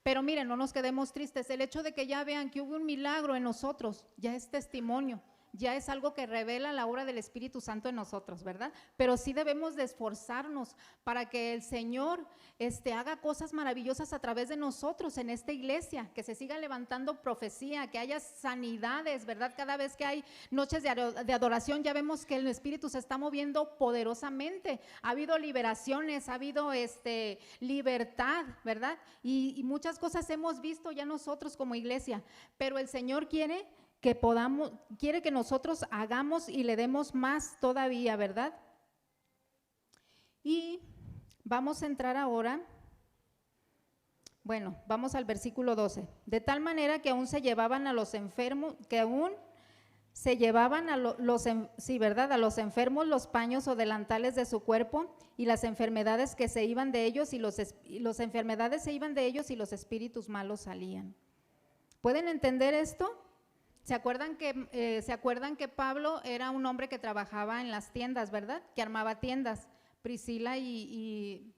Pero miren, no nos quedemos tristes, el hecho de que ya vean que hubo un milagro en nosotros, ya es testimonio, ya es algo que revela la obra del Espíritu Santo en nosotros, ¿verdad? Pero sí debemos de esforzarnos para que el Señor haga cosas maravillosas a través de nosotros en esta iglesia, que se siga levantando profecía, que haya sanidades, ¿verdad? Cada vez que hay noches de adoración ya vemos que el Espíritu se está moviendo poderosamente, ha habido liberaciones, ha habido libertad, ¿verdad? Y muchas cosas hemos visto ya nosotros como iglesia, pero el Señor quiere que nosotros hagamos y le demos más todavía, ¿verdad? Y vamos a entrar ahora, vamos al versículo 12. De tal manera que aún se llevaban a los enfermos, a los enfermos los paños o delantales de su cuerpo, y las enfermedades que se iban de ellos, y las enfermedades se iban de ellos, y los espíritus malos salían. ¿Pueden entender esto? ¿Se acuerdan que Pablo era un hombre que trabajaba en las tiendas, ¿verdad? Que armaba tiendas. Priscila y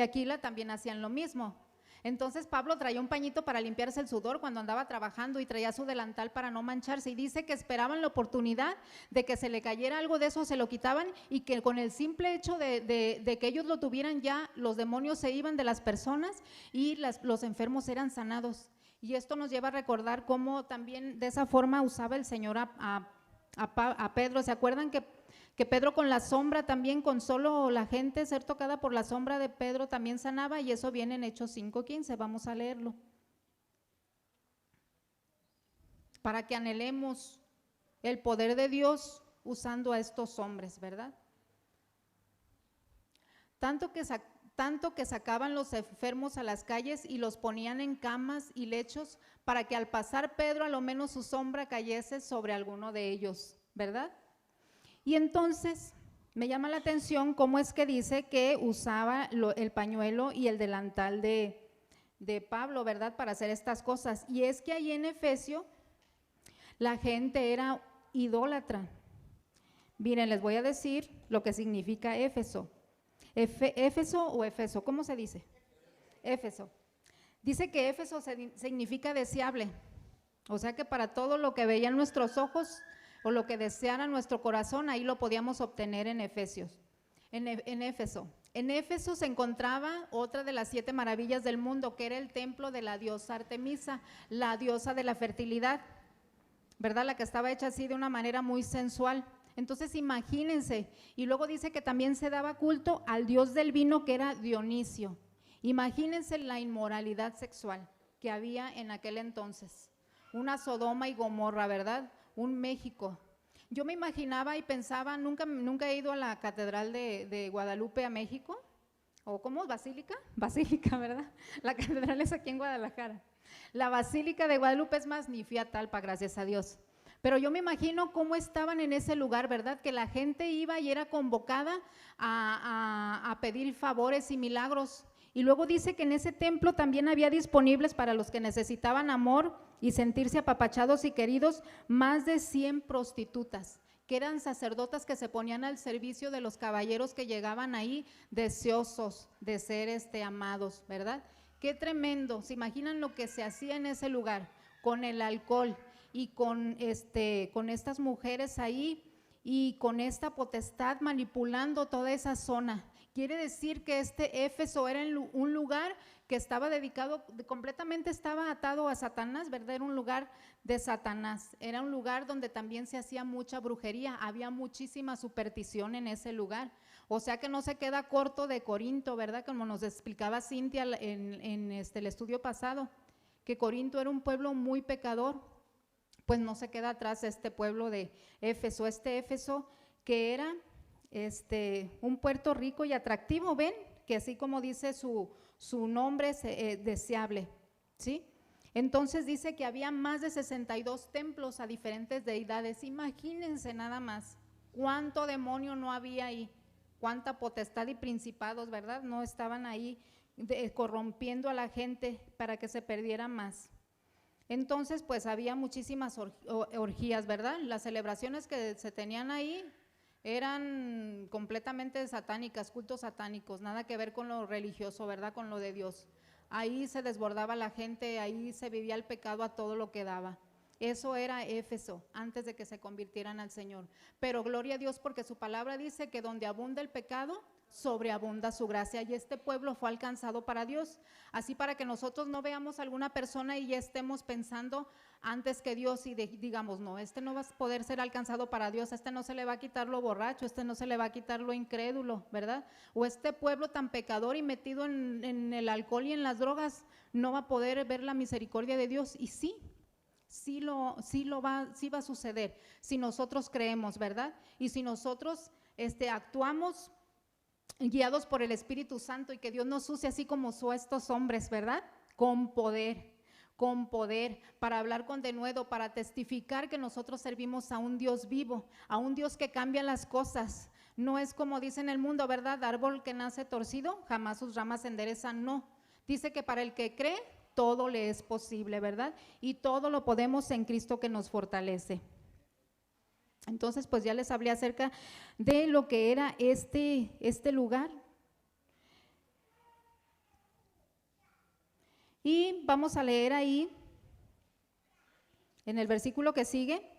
Aquila también hacían lo mismo. Entonces Pablo traía un pañito para limpiarse el sudor cuando andaba trabajando, y traía su delantal para no mancharse, y dice que esperaban la oportunidad de que se le cayera algo de eso, se lo quitaban, y que con el simple hecho de que ellos lo tuvieran ya, los demonios se iban de las personas y los enfermos eran sanados. Y esto nos lleva a recordar cómo también de esa forma usaba el Señor a Pedro. ¿Se acuerdan que Pedro con la sombra también, con solo la gente ser tocada por la sombra de Pedro, también sanaba? Y eso viene en Hechos 5:15, vamos a leerlo. Para que anhelemos el poder de Dios usando a estos hombres, ¿verdad? Tanto que sacaban los enfermos a las calles y los ponían en camas y lechos, para que al pasar Pedro a lo menos su sombra cayese sobre alguno de ellos, ¿verdad? Y entonces me llama la atención cómo es que dice que usaba el pañuelo y el delantal de Pablo, ¿verdad? Para hacer estas cosas. Y es que ahí en Efesio la gente era idólatra. Miren, les voy a decir lo que significa Éfeso. Éfeso o Efeso, ¿cómo se dice? Éfeso. Dice que Éfeso significa deseable, o sea que para todo lo que veían nuestros ojos o lo que deseara nuestro corazón, ahí lo podíamos obtener en Efesios. en Éfeso. En Éfeso se encontraba otra de las 7 maravillas del mundo, que era el templo de la diosa Artemisa, la diosa de la fertilidad, ¿verdad? La que estaba hecha así de una manera muy sensual. Entonces imagínense, y luego dice que también se daba culto al dios del vino, que era Dionisio. Imagínense la inmoralidad sexual que había en aquel entonces, una Sodoma y Gomorra, ¿verdad? Un México. Yo me imaginaba y pensaba, nunca he ido a la Catedral de Guadalupe a México, o ¿cómo? ¿Basílica? Basílica, ¿verdad? La catedral es aquí en Guadalajara. La Basílica de Guadalupe es más, ni fui a Talpa, gracias a Dios. Pero yo me imagino cómo estaban en ese lugar, ¿verdad? Que la gente iba y era convocada a pedir favores y milagros. Y luego dice que en ese templo también había disponibles para los que necesitaban amor y sentirse apapachados y queridos, más de 100 prostitutas, que eran sacerdotas que se ponían al servicio de los caballeros que llegaban ahí deseosos de ser amados, ¿verdad? Qué tremendo. ¿Se imaginan lo que se hacía en ese lugar con el alcohol y con estas mujeres ahí y con esta potestad manipulando toda esa zona? Quiere decir que Éfeso era un lugar que estaba dedicado, completamente estaba atado a Satanás, ¿verdad? Era un lugar de Satanás, era un lugar donde también se hacía mucha brujería, había muchísima superstición en ese lugar. O sea que no se queda corto de Corinto, ¿verdad? Como nos explicaba Cintia en el estudio pasado, que Corinto era un pueblo muy pecador, pues no se queda atrás este pueblo de Éfeso, Éfeso que era un puerto rico y atractivo, ¿ven? Que así como dice su nombre es deseable, ¿sí? Entonces dice que había más de 62 templos a diferentes deidades. Imagínense nada más cuánto demonio no había ahí, cuánta potestad y principados, ¿verdad? No estaban ahí corrompiendo a la gente para que se perdiera más. Entonces pues había muchísimas orgías, ¿verdad? Las celebraciones que se tenían ahí eran completamente satánicas, cultos satánicos, nada que ver con lo religioso, ¿verdad? Con lo de Dios. Ahí se desbordaba la gente, ahí se vivía el pecado a todo lo que daba. Eso era Éfeso, antes de que se convirtieran al Señor. Pero gloria a Dios, porque su palabra dice que donde abunda el pecado, sobreabunda su gracia, y este pueblo fue alcanzado para Dios. Así para que nosotros no veamos a alguna persona y ya estemos pensando antes que Dios y digamos, no, no va a poder ser alcanzado para Dios, no se le va a quitar lo borracho, no se le va a quitar lo incrédulo, ¿verdad? O pueblo tan pecador y metido en el alcohol y en las drogas no va a poder ver la misericordia de Dios. Y sí va a suceder si nosotros creemos, ¿verdad? Y si nosotros actuamos guiados por el Espíritu Santo, y que Dios nos use así como usó a estos hombres, ¿verdad? Con poder, para hablar con denuedo, para testificar que nosotros servimos a un Dios vivo, a un Dios que cambia las cosas. No es como dice en el mundo, ¿verdad? Árbol que nace torcido, jamás sus ramas se enderezan, no. Dice que para el que cree, todo le es posible, ¿verdad? Y todo lo podemos en Cristo que nos fortalece. Entonces, pues ya les hablé acerca de lo que era este lugar. Y vamos a leer ahí, en el versículo que sigue,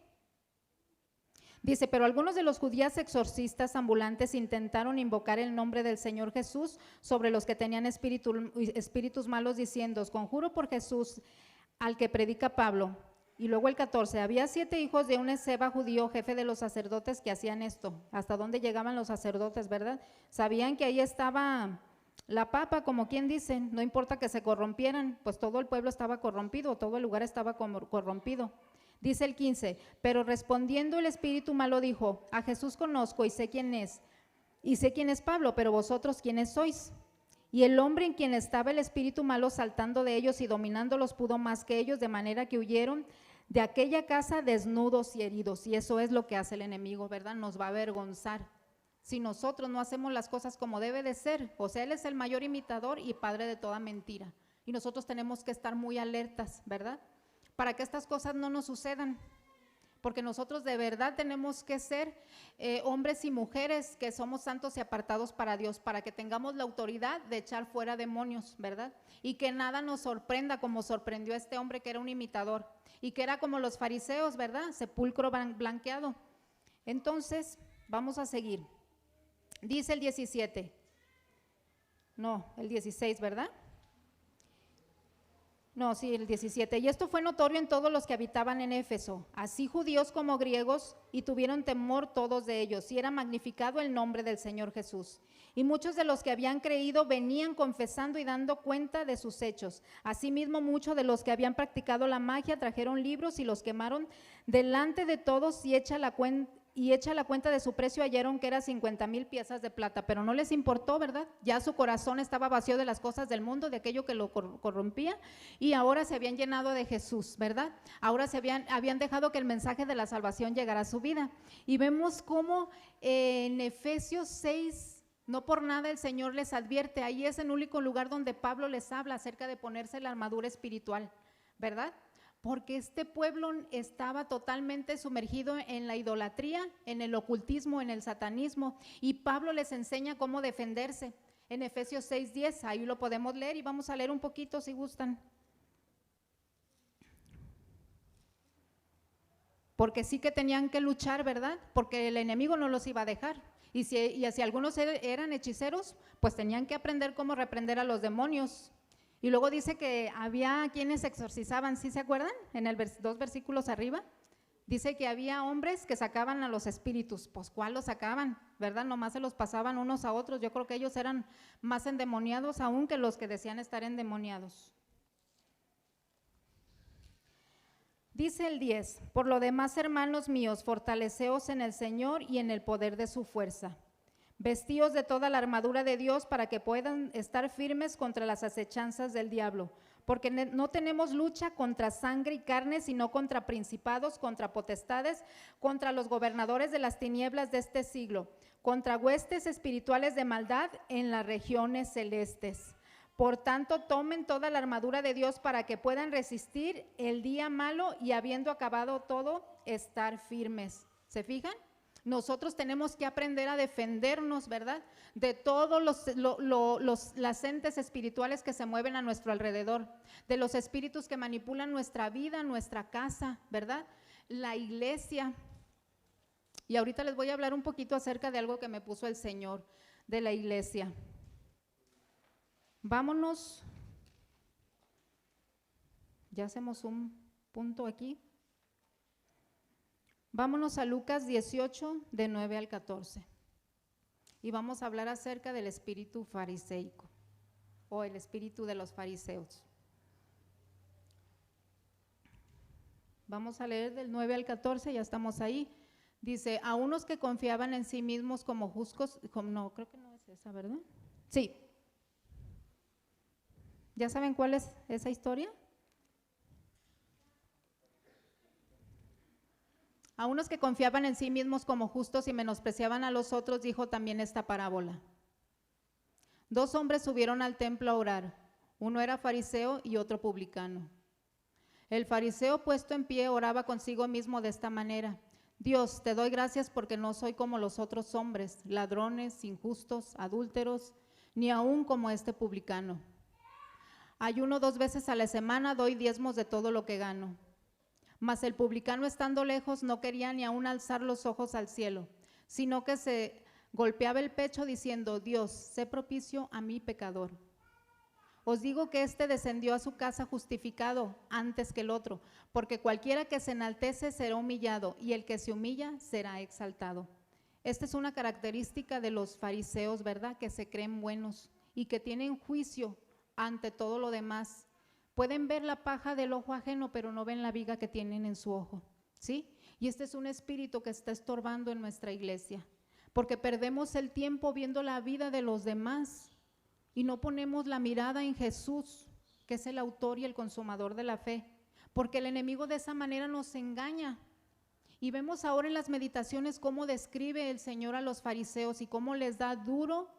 dice, pero algunos de los judíos exorcistas ambulantes intentaron invocar el nombre del Señor Jesús sobre los que tenían espíritus malos, diciendo, os conjuro por Jesús al que predica Pablo. Y luego el 14, había 7 hijos de un esceva judío, jefe de los sacerdotes, que hacían esto. ¿Hasta dónde llegaban los sacerdotes, verdad? Sabían que ahí estaba la papa, como quien dice, no importa que se corrompieran, pues todo el pueblo estaba corrompido, todo el lugar estaba corrompido. Dice el 15, pero respondiendo el espíritu malo dijo, a Jesús conozco y sé quién es Pablo, pero vosotros ¿quiénes sois? Y el hombre en quien estaba el espíritu malo saltando de ellos y dominándolos pudo más que ellos, de manera que huyeron de aquella casa desnudos y heridos. Y eso es lo que hace el enemigo, ¿verdad? Nos va a avergonzar si nosotros no hacemos las cosas como debe de ser. O sea, él es el mayor imitador y padre de toda mentira. Y nosotros tenemos que estar muy alertas, ¿verdad? Para que estas cosas no nos sucedan. Porque nosotros de verdad tenemos que ser hombres y mujeres que somos santos y apartados para Dios, para que tengamos la autoridad de echar fuera demonios, ¿verdad? Y que nada nos sorprenda como sorprendió a este hombre que era un imitador y que era como los fariseos, ¿verdad? Sepulcro blanqueado. Entonces, vamos a seguir. Dice el 17. No, el 16, ¿verdad? No, sí, el 17. Y esto fue notorio en todos los que habitaban en Éfeso, así judíos como griegos, y tuvieron temor todos de ellos, y era magnificado el nombre del Señor Jesús. Y muchos de los que habían creído venían confesando y dando cuenta de sus hechos. Asimismo, muchos de los que habían practicado la magia trajeron libros y los quemaron delante de todos, y hecha la cuenta de su precio hallaron que era 50,000 piezas de plata, pero no les importó, ¿verdad? Ya su corazón estaba vacío de las cosas del mundo, de aquello que lo corrompía, y ahora se habían llenado de Jesús, ¿verdad? Ahora habían dejado que el mensaje de la salvación llegara a su vida. Y vemos cómo en Efesios 6, no por nada el Señor les advierte, ahí es el único lugar donde Pablo les habla acerca de ponerse la armadura espiritual, ¿verdad? Porque este pueblo estaba totalmente sumergido en la idolatría, en el ocultismo, en el satanismo, y Pablo les enseña cómo defenderse. En Efesios 6:10, ahí lo podemos leer y vamos a leer un poquito si gustan. Porque sí que tenían que luchar, ¿verdad? Porque el enemigo no los iba a dejar. Y si algunos eran hechiceros, pues tenían que aprender cómo reprender a los demonios. Y luego dice que había quienes exorcizaban, ¿sí se acuerdan? En el 2 versículos arriba, dice que había hombres que sacaban a los espíritus. Pues ¿cuál los sacaban? ¿Verdad? Nomás se los pasaban unos a otros. Yo creo que ellos eran más endemoniados aún que los que decían estar endemoniados. Dice el 10, por lo demás, hermanos míos, fortaleceos en el Señor y en el poder de su fuerza. Vestíos de toda la armadura de Dios para que puedan estar firmes contra las acechanzas del diablo, porque no tenemos lucha contra sangre y carne, sino contra principados, contra potestades, contra los gobernadores de las tinieblas de este siglo, contra huestes espirituales de maldad en las regiones celestes. Por tanto, tomen toda la armadura de Dios para que puedan resistir el día malo y habiendo acabado todo, estar firmes. ¿Se fijan? Nosotros tenemos que aprender a defendernos, ¿verdad? De todos las entes espirituales que se mueven a nuestro alrededor, de los espíritus que manipulan nuestra vida, nuestra casa, ¿verdad? La iglesia. Y ahorita les voy a hablar un poquito acerca de algo que me puso el Señor, de la iglesia. Vámonos, ya hacemos un punto aquí. Vámonos a Lucas 18, de 9 al 14. Y vamos a hablar acerca del espíritu fariseico, o el espíritu de los fariseos. Vamos a leer del 9 al 14, ya estamos ahí. Dice, a unos que confiaban en sí mismos como justos, no, creo que no es esa, ¿verdad? Sí. ¿Ya saben cuál es esa historia? A unos que confiaban en sí mismos como justos y menospreciaban a los otros, dijo también esta parábola. 2 hombres subieron al templo a orar, uno era fariseo y otro publicano. El fariseo, puesto en pie, oraba consigo mismo de esta manera: Dios, te doy gracias porque no soy como los otros hombres, ladrones, injustos, adúlteros, ni aún como este publicano. Ayuno 2 veces a la semana, doy diezmos de todo lo que gano. Mas el publicano, estando lejos, no quería ni aún alzar los ojos al cielo, sino que se golpeaba el pecho diciendo: Dios, sé propicio a mí pecador. Os digo que éste descendió a su casa justificado antes que el otro, porque cualquiera que se enaltece será humillado, y el que se humilla será exaltado. Esta es una característica de los fariseos, ¿verdad? Que se creen buenos y que tienen juicio ante todo lo demás. Pueden ver la paja del ojo ajeno, pero no ven la viga que tienen en su ojo, ¿sí? Y este es un espíritu que está estorbando en nuestra iglesia, porque perdemos el tiempo viendo la vida de los demás y no ponemos la mirada en Jesús, que es el autor y el consumador de la fe, porque el enemigo de esa manera nos engaña. Y vemos ahora en las meditaciones cómo describe el Señor a los fariseos y cómo les da duro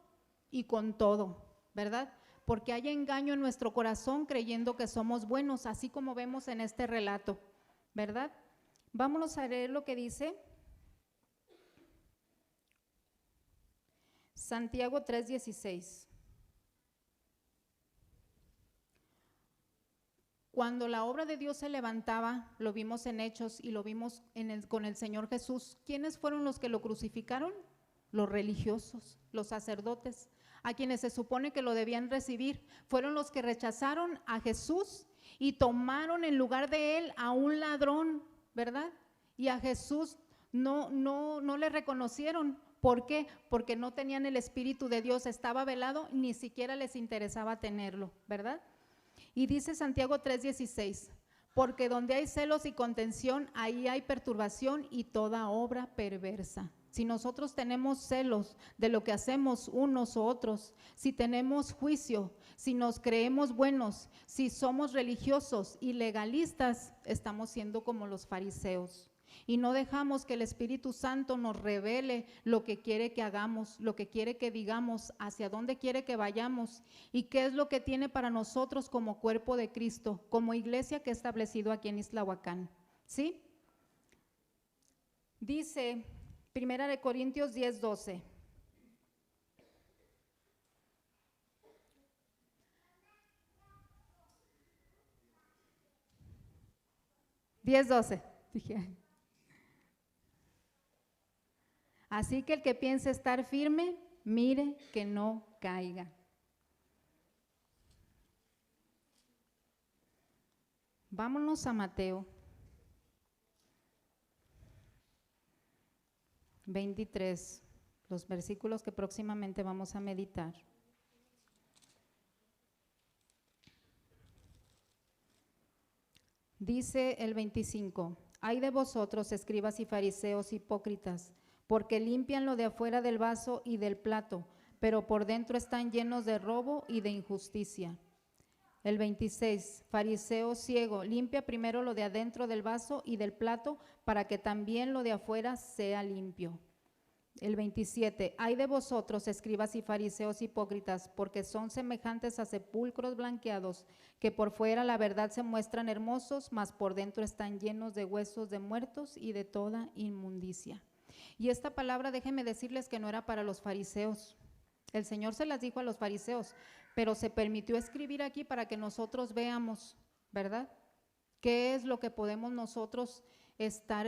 y con todo, ¿verdad? Porque hay engaño en nuestro corazón creyendo que somos buenos, así como vemos en este relato, ¿verdad? Vámonos a leer lo que dice Santiago 3:16. Cuando la obra de Dios se levantaba, lo vimos en Hechos y lo vimos con el Señor Jesús. ¿Quiénes fueron los que lo crucificaron? los religiosos, los sacerdotes, a quienes se supone que lo debían recibir. Fueron los que rechazaron a Jesús y tomaron en lugar de él a un ladrón, ¿verdad? Y a Jesús no le reconocieron. ¿Por qué? Porque no tenían el Espíritu de Dios, estaba velado, ni siquiera les interesaba tenerlo, ¿verdad? Y dice Santiago 3:16, porque donde hay celos y contención, ahí hay perturbación y toda obra perversa. Si nosotros tenemos celos de lo que hacemos unos u otros, si tenemos juicio, si nos creemos buenos, si somos religiosos y legalistas, estamos siendo como los fariseos. Y no dejamos que el Espíritu Santo nos revele lo que quiere que hagamos, lo que quiere que digamos, hacia dónde quiere que vayamos y qué es lo que tiene para nosotros como cuerpo de Cristo, como iglesia que ha establecido aquí en Islahuacán. ¿Sí? Dice 1 Corintios 10:12. Dije. Así que el que piense estar firme, mire que no caiga. Vámonos a Mateo 23, los versículos que próximamente vamos a meditar. Dice el 25, ay de vosotros, escribas y fariseos hipócritas, porque limpian lo de afuera del vaso y del plato, pero por dentro están llenos de robo y de injusticia. El 26, fariseo ciego, limpia primero lo de adentro del vaso y del plato, para que también lo de afuera sea limpio. El 27, ay de vosotros, escribas y fariseos hipócritas, porque son semejantes a sepulcros blanqueados, que por fuera la verdad se muestran hermosos, mas por dentro están llenos de huesos de muertos y de toda inmundicia. Y esta palabra, déjenme decirles que no era para los fariseos. El Señor se las dijo a los fariseos, pero se permitió escribir aquí para que nosotros veamos, ¿verdad? ¿Qué es lo que podemos nosotros estar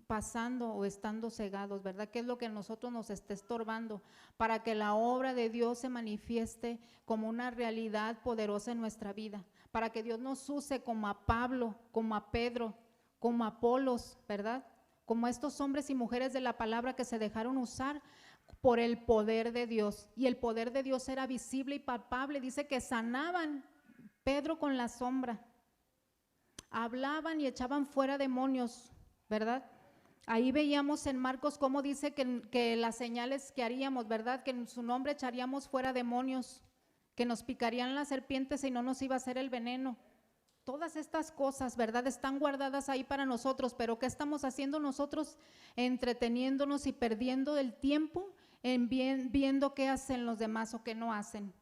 pasando o estando cegados, ¿verdad? ¿Qué es lo que a nosotros nos está estorbando para que la obra de Dios se manifieste como una realidad poderosa en nuestra vida? Para que Dios nos use como a Pablo, como a Pedro, como a Apolos, ¿verdad? Como a estos hombres y mujeres de la palabra que se dejaron usar por el poder de Dios. Y el poder de Dios era visible y palpable. Dice que sanaban, Pedro con la sombra, hablaban y echaban fuera demonios, ¿verdad? Ahí veíamos en Marcos cómo dice que las señales que haríamos, ¿verdad? Que en su nombre echaríamos fuera demonios, que nos picarían las serpientes y no nos iba a hacer el veneno. Todas estas cosas, ¿verdad? Están guardadas ahí para nosotros, pero ¿qué estamos haciendo nosotros? Entreteniéndonos y perdiendo el tiempo en viendo qué hacen los demás o qué no hacen.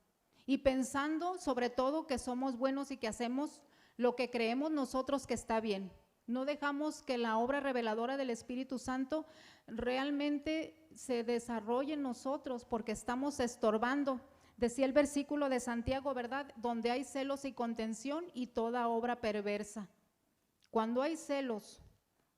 Y pensando sobre todo que somos buenos y que hacemos lo que creemos nosotros que está bien. No dejamos que la obra reveladora del Espíritu Santo realmente se desarrolle en nosotros porque estamos estorbando. Decía el versículo de Santiago, ¿verdad? Donde hay celos y contención y toda obra perversa. Cuando hay celos,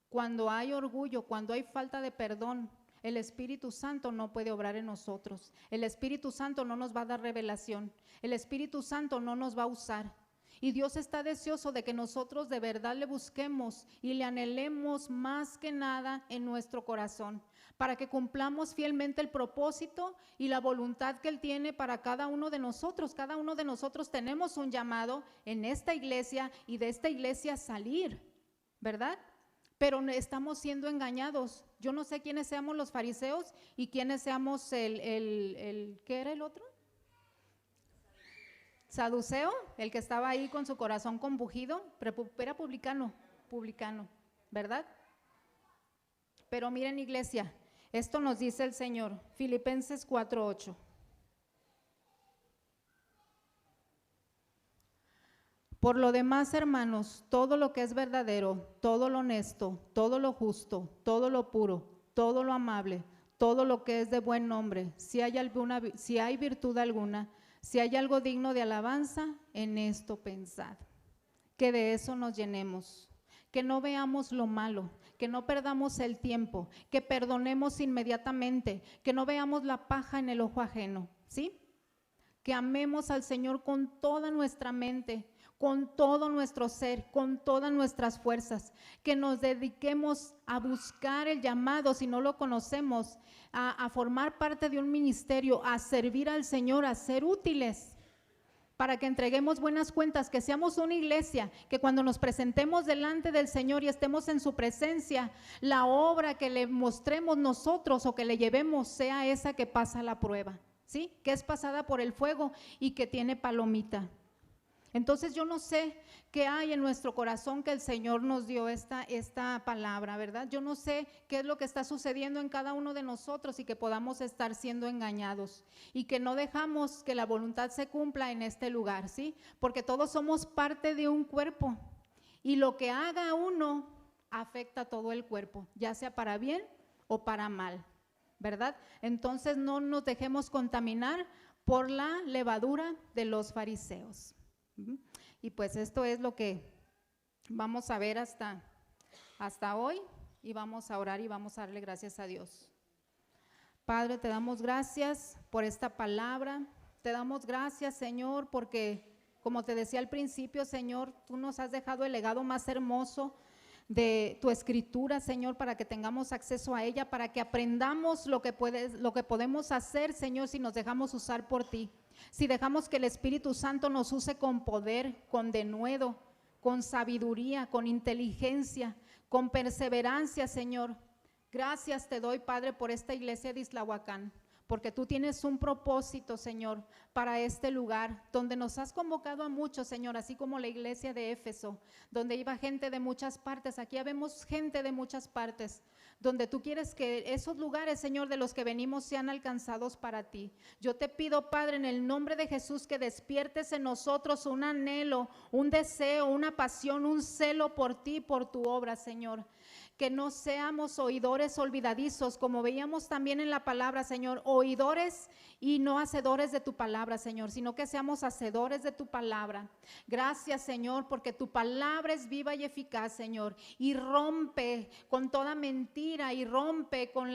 cuando hay orgullo, cuando hay falta de perdón, el Espíritu Santo no puede obrar en nosotros. El Espíritu Santo no nos va a dar revelación. El Espíritu Santo no nos va a usar. Y Dios está deseoso de que nosotros de verdad le busquemos y le anhelemos más que nada en nuestro corazón, para que cumplamos fielmente el propósito y la voluntad que Él tiene para cada uno de nosotros. Cada uno de nosotros tenemos un llamado en esta iglesia y de esta iglesia salir, ¿verdad? Pero estamos siendo engañados. Yo no sé quiénes seamos los fariseos y quiénes seamos ¿qué era el otro? Saduceo, el que estaba ahí con su corazón compungido, era publicano, ¿verdad? Pero miren, iglesia, esto nos dice el Señor, Filipenses 4:8. Por lo demás, hermanos, todo lo que es verdadero, todo lo honesto, todo lo justo, todo lo puro, todo lo amable, todo lo que es de buen nombre, si hay virtud alguna, si hay algo digno de alabanza, en esto pensad. Que de eso nos llenemos, que no veamos lo malo, que no perdamos el tiempo, que perdonemos inmediatamente, que no veamos la paja en el ojo ajeno, ¿sí? Que amemos al Señor con toda nuestra mente, con todo nuestro ser, con todas nuestras fuerzas, que nos dediquemos a buscar el llamado, si no lo conocemos, a formar parte de un ministerio, a servir al Señor, a ser útiles, para que entreguemos buenas cuentas, que seamos una iglesia, que cuando nos presentemos delante del Señor y estemos en su presencia, la obra que le mostremos nosotros o que le llevemos sea esa que pasa la prueba, ¿sí? Que es pasada por el fuego y que tiene palomita. Entonces yo no sé qué hay en nuestro corazón que el Señor nos dio esta palabra, ¿verdad? Yo no sé qué es lo que está sucediendo en cada uno de nosotros y que podamos estar siendo engañados y que no dejamos que la voluntad se cumpla en este lugar, ¿sí? Porque todos somos parte de un cuerpo y lo que haga uno afecta a todo el cuerpo, ya sea para bien o para mal, ¿verdad? Entonces no nos dejemos contaminar por la levadura de los fariseos. Y pues esto es lo que vamos a ver hasta hoy, y vamos a orar y vamos a darle gracias a Dios. Padre, te damos gracias por esta palabra, te damos gracias, Señor, porque como te decía al principio, Señor, tú nos has dejado el legado más hermoso de tu escritura, Señor, para que tengamos acceso a ella, para que aprendamos lo que podemos hacer, Señor, si nos dejamos usar por ti. Si dejamos que el Espíritu Santo nos use con poder, con denuedo, con sabiduría, con inteligencia, con perseverancia, Señor. Gracias te doy, Padre, por esta iglesia de Islahuacán, porque tú tienes un propósito, Señor, para este lugar, donde nos has convocado a muchos, Señor, así como la iglesia de Éfeso, donde iba gente de muchas partes. Aquí vemos gente de muchas partes, donde tú quieres que esos lugares, Señor, de los que venimos sean alcanzados para ti. Yo te pido, Padre, en el nombre de Jesús, que despiertes en nosotros un anhelo, un deseo, una pasión, un celo por ti, por tu obra, Señor. Que no seamos oidores olvidadizos, como veíamos también en la palabra, Señor, oidores y no hacedores de tu palabra, Señor, sino que seamos hacedores de tu palabra. Gracias, Señor, porque tu palabra es viva y eficaz, Señor, y rompe con toda mentira y rompe con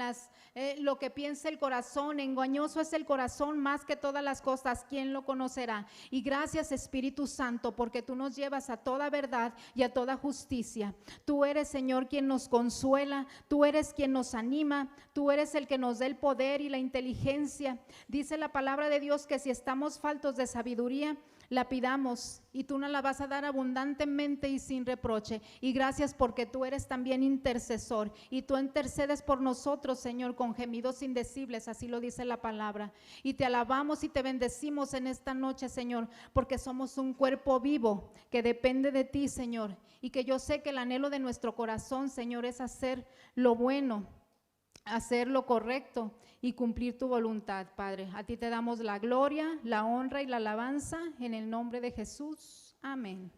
lo que piensa el corazón. Engañoso es el corazón más que todas las cosas, ¿quién lo conocerá? Y gracias, Espíritu Santo, porque tú nos llevas a toda verdad y a toda justicia. Tú eres, Señor, quien nos consuela, tú eres quien nos anima, tú eres el que nos da el poder y la inteligencia. Dice la palabra de Dios que si estamos faltos de sabiduría, la pidamos y tú nos la vas a dar abundantemente y sin reproche. Y gracias porque tú eres también intercesor y tú intercedes por nosotros, Señor, con gemidos indecibles, así lo dice la palabra. Y te alabamos y te bendecimos en esta noche, Señor, porque somos un cuerpo vivo que depende de ti, Señor, y que yo sé que el anhelo de nuestro corazón, Señor, es hacer lo bueno, hacer lo correcto y cumplir tu voluntad, Padre. A ti te damos la gloria, la honra y la alabanza en el nombre de Jesús. Amén.